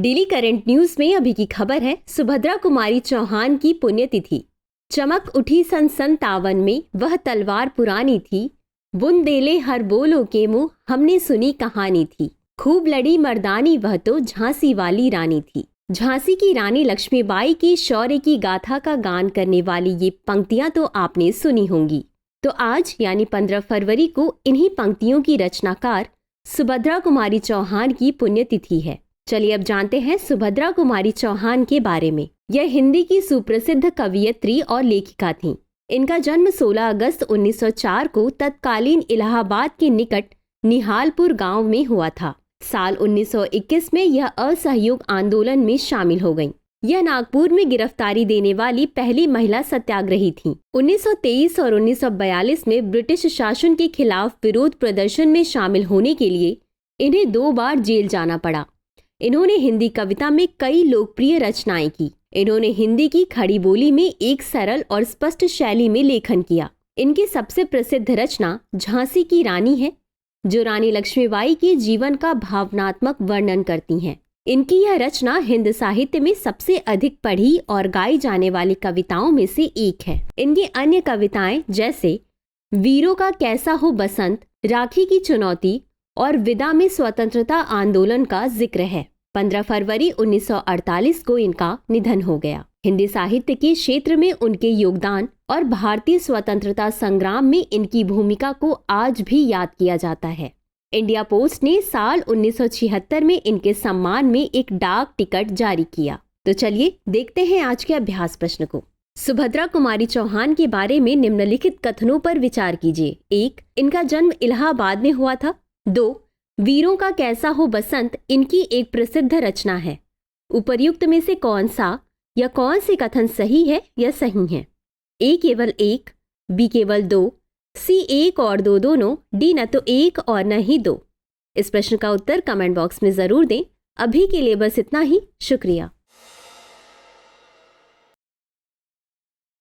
Daily current news में अभी की खबर है, सुभद्रा कुमारी चौहान की पुण्यतिथि। चमक उठी सन 57 में, वह तलवार पुरानी थी, बुंदेले हर बोलो के मुंह हमने सुनी कहानी थी। खूब लड़ी मर्दानी वह तो झांसी वाली रानी थी। झांसी की रानी लक्ष्मीबाई की शौर्य की गाथा का गान करने वाली ये पंक्तियां तो आपने सुनी होंगी। तो आज यानी 15 फरवरी को इन्हीं पंक्तियों की रचनाकार सुभद्रा कुमारी चौहान की पुण्यतिथि है। चलिए अब जानते हैं सुभद्रा कुमारी चौहान के बारे में। यह हिंदी की सुप्रसिद्ध कवयित्री और लेखिका थीं। इनका जन्म 16 अगस्त 1904 को तत्कालीन इलाहाबाद के निकट निहालपुर गांव में हुआ था। साल 1921 में यह असहयोग आंदोलन में शामिल हो गईं। यह नागपुर में गिरफ्तारी देने वाली पहली महिला सत्याग्रही थीं। 1923 और 1942 में ब्रिटिश शासन के खिलाफ विरोध प्रदर्शन में शामिल होने के लिए इन्हें 2 बार जेल जाना पड़ा। इन्होंने हिंदी कविता में कई लोकप्रिय रचनाएं की। इन्होंने हिंदी की खड़ी बोली में एक सरल और स्पष्ट शैली में लेखन किया। इनकी सबसे प्रसिद्ध रचना झांसी की रानी है, जो रानी लक्ष्मीबाई के जीवन का भावनात्मक वर्णन करती हैं। इनकी यह रचना हिंद साहित्य में सबसे अधिक पढ़ी और गाई जाने वाली कविताओं में से एक है। इनकी अन्य कविताएं जैसे वीरों का कैसा हो बसंत, राखी की चुनौती और विदा में स्वतंत्रता आंदोलन का जिक्र है। 15 फरवरी 1948 को इनका निधन हो गया। हिंदी साहित्य के क्षेत्र में उनके योगदान और भारतीय स्वतंत्रता संग्राम में इनकी भूमिका को आज भी याद किया जाता है। इंडिया पोस्ट ने साल 1976 में इनके सम्मान में एक डाक टिकट जारी किया। तो चलिए देखते हैं आज के अभ्यास प्रश्न को। सुभद्रा कुमारी चौहान के बारे में निम्नलिखित कथनों पर विचार कीजिए। 1. इनका जन्म इलाहाबाद में हुआ था। 2. वीरों का कैसा हो बसंत इनकी एक प्रसिद्ध रचना है। उपर्युक्त में से कौन सा या कौन से कथन सही है या सही है? A केवल 1, B केवल 2, C 1 और 2 दोनों, D न तो 1 और न ही 2। इस प्रश्न का उत्तर कमेंट बॉक्स में जरूर दें। अभी के लिए बस इतना ही। शुक्रिया।